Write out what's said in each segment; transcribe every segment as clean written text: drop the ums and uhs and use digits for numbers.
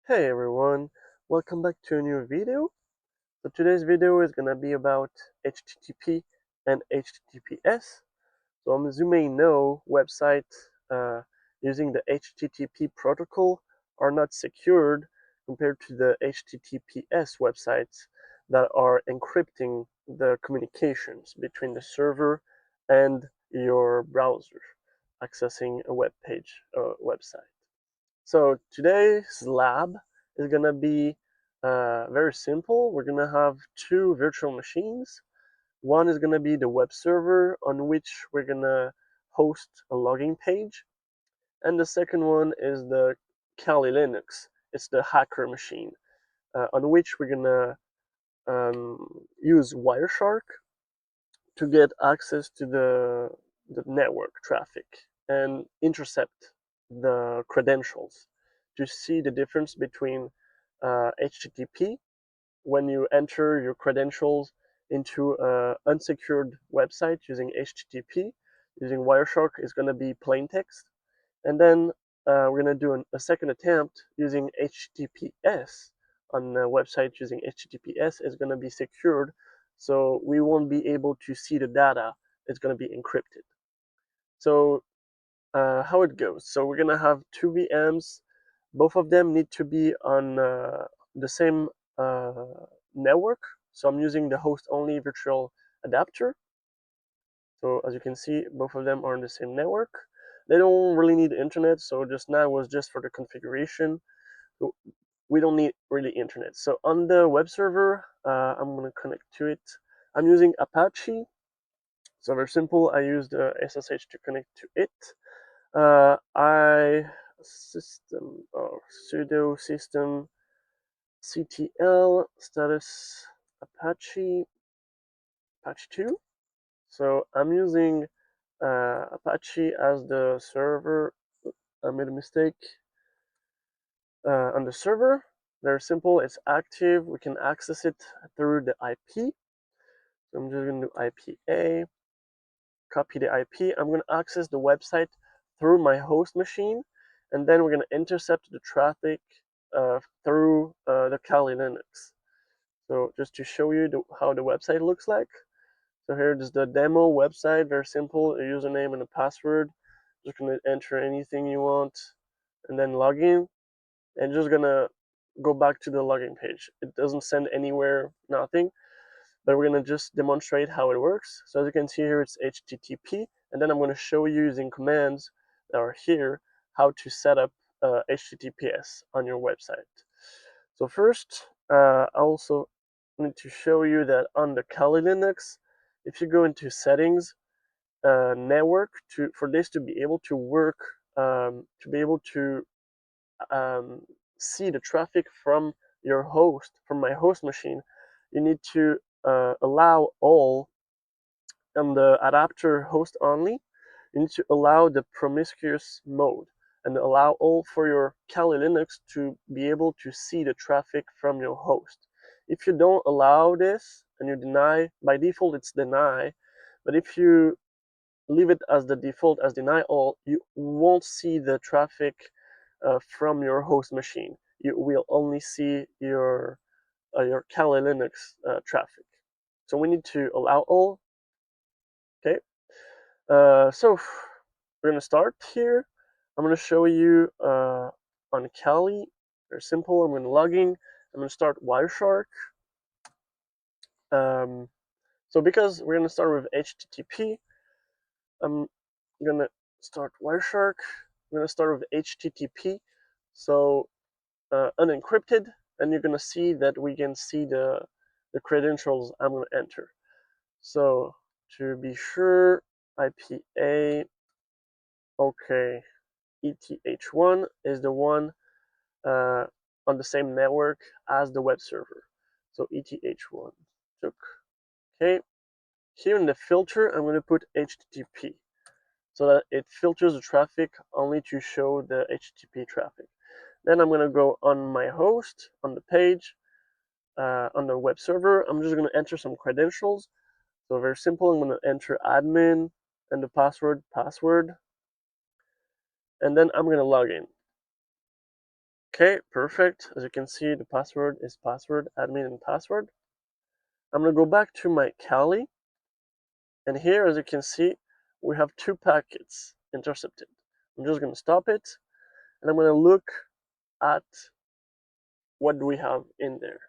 Hey everyone, welcome back to a new video. So today's video is gonna be about HTTP and HTTPS. So as you may know, websites using the HTTP protocol are not secured compared to the HTTPS websites that are encrypting the communications between the server and your browser accessing a web page or website. So today's lab is gonna be very simple. We're gonna have two virtual machines. One is gonna be the web server on which we're gonna host a login page, and the second one is the Kali Linux. It's the hacker machine on which we're gonna use Wireshark to get access to the network traffic and intercept the credentials to see the difference between HTTP when you enter your credentials into an unsecured website using HTTP. Using Wireshark is going to be plain text, and then we're going to do a second attempt using HTTPS on a website using HTTPS is going to be secured, so we won't be able to see the data. It's going to be encrypted. So how it goes. So we're going to have two VMs. Both of them need to be on the same uh, network. So I'm using the host-only virtual adapter. So as you can see, both of them are on the same network. They don't really need internet, so just now was just for the configuration. We don't need really internet. So on the web server, I'm gonna connect to it. I'm using Apache, so very simple. I use the SSH to connect to it. I system or sudo system ctl status Apache 2. So I'm using Apache as the server. I made a mistake on the server. Very simple. It's active. We can access it through the IP. So I'm just going to do IPA, copy the IP. I'm going to access the website through my host machine, and then we're going to intercept the traffic through the Kali Linux. So just to show you how the website looks like. So here is the demo website, very simple, a username and a password. Just gonna enter anything you want and then log in, and just gonna go back to the login page. It doesn't send anywhere, nothing, but we're gonna just demonstrate how it works. So as you can see here, it's HTTP, and then I'm gonna show you using commands that are here how to set up HTTPS on your website. So first, I also need to show you that on the Kali Linux, if you go into settings, network, for this to be able to work, to be able to um, see the traffic from your host, from my host machine, you need to allow all on the adapter host only. You need to allow the promiscuous mode and allow all for your Kali Linux to be able to see the traffic from your host. If you don't allow this and you deny, by default it's deny, but if you leave it as the default as deny all, you won't see the traffic from your host machine. You will only see your Kali Linux traffic. So we need to allow all. Okay. So we're gonna start here. I'm gonna show you on Kali. Very simple. I'm gonna log in. I'm gonna start Wireshark. Um, so because we're gonna start with HTTP, I'm gonna start Wireshark. I'm gonna start with HTTP. So unencrypted, and you're gonna see that we can see the credentials I'm gonna enter. So to be sure, IPA, okay, ETH1 is the one on the same network as the web server. So ETH1. Okay. Here in the filter, I'm going to put HTTP so that it filters the traffic only to show the HTTP traffic. Then I'm going to go on my host, on the page, on the web server. I'm just going to enter some credentials. So very simple. I'm going to enter admin and the password, and then I'm going to log in. Okay, perfect. As you can see, the password is password, admin, and password. I'm going to go back to my Kali, and here, as you can see, we have 2 packets intercepted. I'm just going to stop it, and I'm going to look at what do we have in there.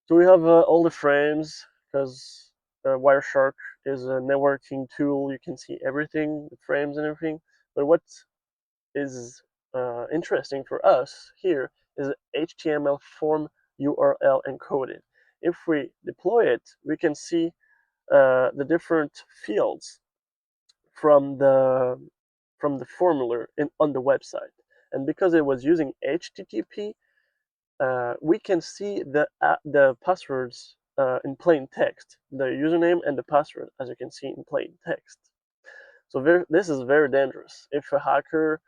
So we have all the frames, because Wireshark is a networking tool. You can see everything, the frames and everything. But what is interesting for us here is HTML form URL encoded. If we deploy it, we can see the different fields from the formula on the website. And because it was using HTTP, we can see the passwords in plain text, the username and the password, as you can see in plain text. So this is very dangerous. If a hacker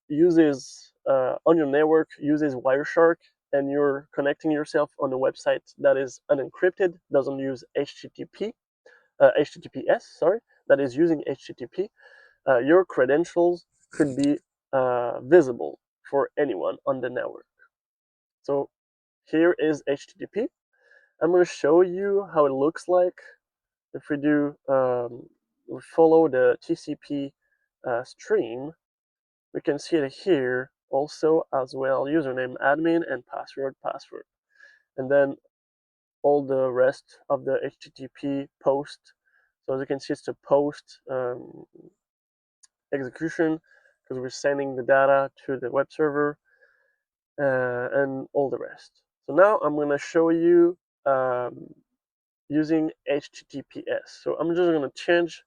uses on your network uses Wireshark, and you're connecting yourself on a website that is unencrypted, doesn't use HTTPS, sorry, that is using HTTP, your credentials could be visible for anyone on the network. So here is HTTP. I'm going to show you how it looks like if we do we follow the TCP stream. We can see it here also as well, username admin and password. And then all the rest of the HTTP post. So as you can see, it's the post execution, because we're sending the data to the web server, and all the rest. So now I'm going to show you using HTTPS. So I'm just going to change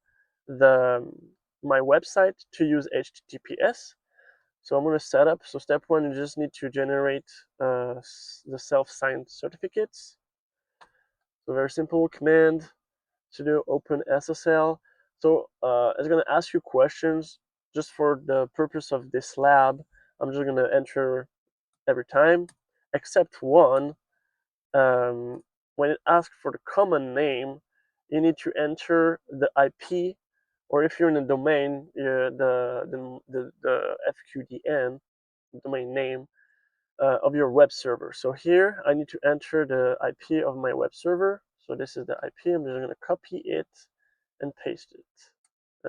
my website to use HTTPS. So I'm going to set up. So step 1, you just need to generate the self-signed certificates. So very simple command sudo OpenSSL. So it's going to ask you questions just for the purpose of this lab. I'm just going to enter every time, except one. When it asks for the common name, you need to enter the IP, or if you're in a domain, the FQDN, domain name of your web server. So here I need to enter the IP of my web server. So this is the IP. I'm just going to copy it and paste it.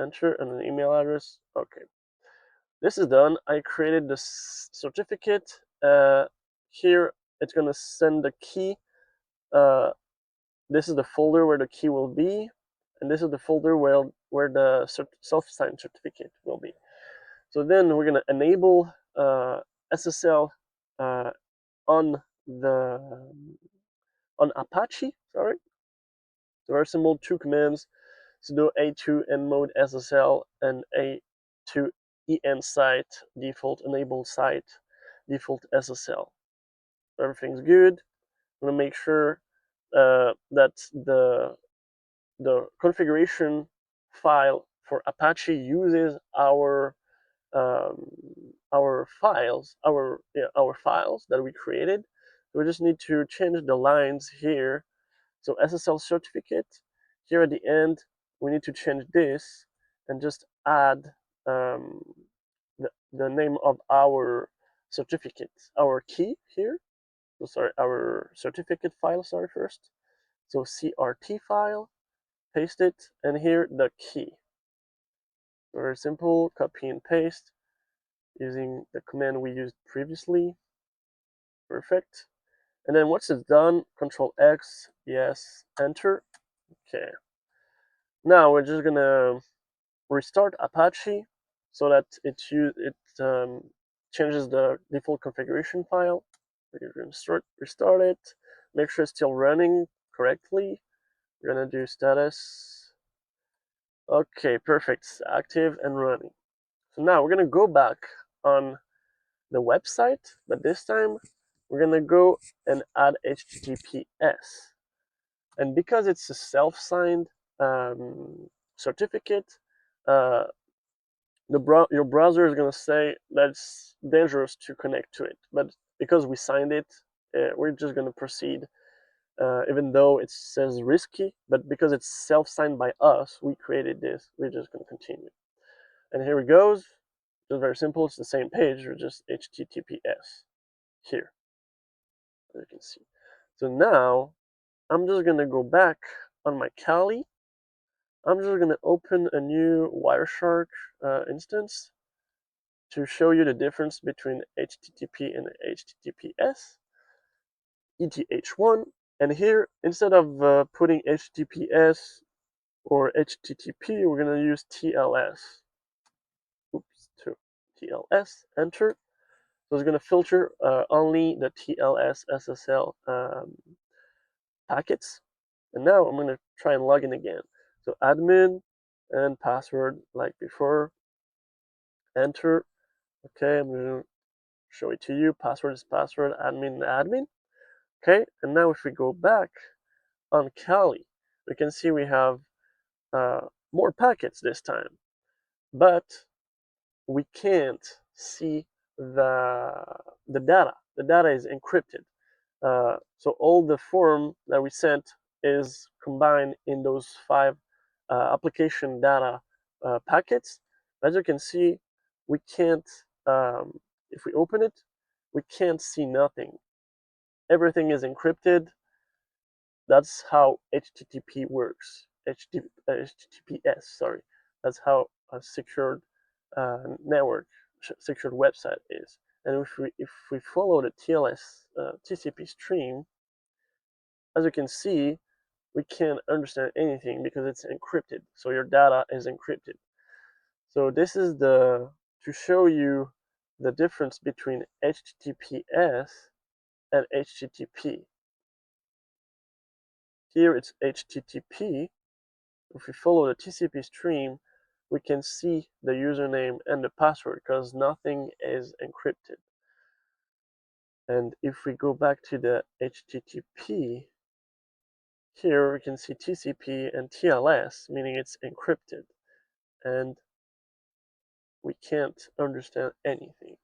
Enter an email address. Okay. This is done. I created the certificate. Here it's going to send the key. This is the folder where the key will be, and this is the folder where the self-signed certificate will be. So then we're going to enable SSL on Apache. Sorry. So very simple, 2 commands: sudo a2 nmode SSL and a2 en site default enable site default SSL. Everything's good. I'm gonna make sure that the configuration file for Apache uses our files that we created. We just need to change the lines here. So SSL certificate, here at the end, we need to change this and just add the name of our certificate, our key here. So sorry, our certificate file, sorry, first. So CRT file, paste it, and here the key. Very simple, copy and paste using the command we used previously. Perfect. And then once it's done, Control X, yes, enter. Okay. Now we're just gonna restart Apache so that it changes the default configuration file. We're gonna restart it. Make sure it's still running correctly. We're gonna do status. Okay, perfect. It's active and running. So now we're gonna go back on the website, but this time we're gonna go and add HTTPS. And because it's a self-signed certificate, uh, your browser is going to say that it's dangerous to connect to it. But because we signed it, we're just going to proceed, even though it says risky. But because it's self-signed by us, we created this, we're just going to continue. And here it goes. just very simple. It's the same page, or just HTTPS here, as you can see. So now I'm just going to go back on my Kali. I'm just going to open a new Wireshark instance to show you the difference between HTTP and HTTPS, ETH1. And here, instead of putting HTTPS or HTTP, we're going to use TLS. Oops, to TLS, enter. So it's going to filter only the TLS SSL packets. And now I'm going to try and log in again. So admin and password like before, enter. Okay, I'm going to show it to you. Password is password, admin, admin. Okay, and now if we go back on Kali, we can see we have more packets this time, but we can't see the data. The data is encrypted. So all the form that we sent is combined in those 5 application data packets. As you can see, we can't, if we open it, we can't see nothing. Everything is encrypted. That's how HTTP works. HTTPS, sorry. That's how a secured network, secured website is. And if we follow the TLS TCP stream, as you can see, we can't understand anything because it's encrypted. So your data is encrypted. So this is to show you the difference between HTTPS and HTTP. Here it's HTTP. If we follow the TCP stream, we can see the username and the password because nothing is encrypted. And if we go back to the HTTP, here we can see TCP and TLS, meaning it's encrypted. And we can't understand anything.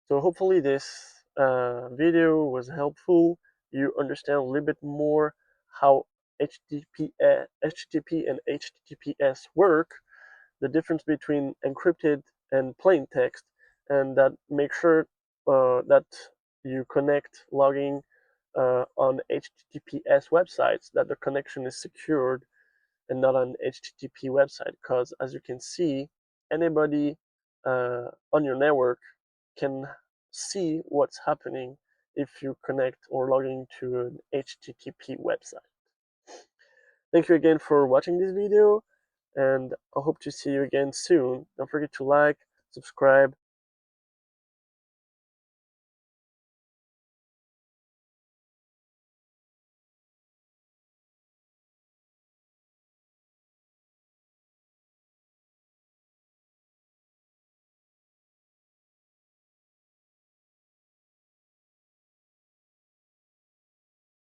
So hopefully this video was helpful. You understand a little bit more how HTTP and HTTPS work, the difference between encrypted and plain text, and that make sure that you connect logging on HTTPS websites, that the connection is secured and not an HTTP website, because as you can see, anybody on your network can see what's happening if you connect or log into an HTTP website. Thank you again for watching this video, and I hope to see you again soon. Don't forget to like, subscribe,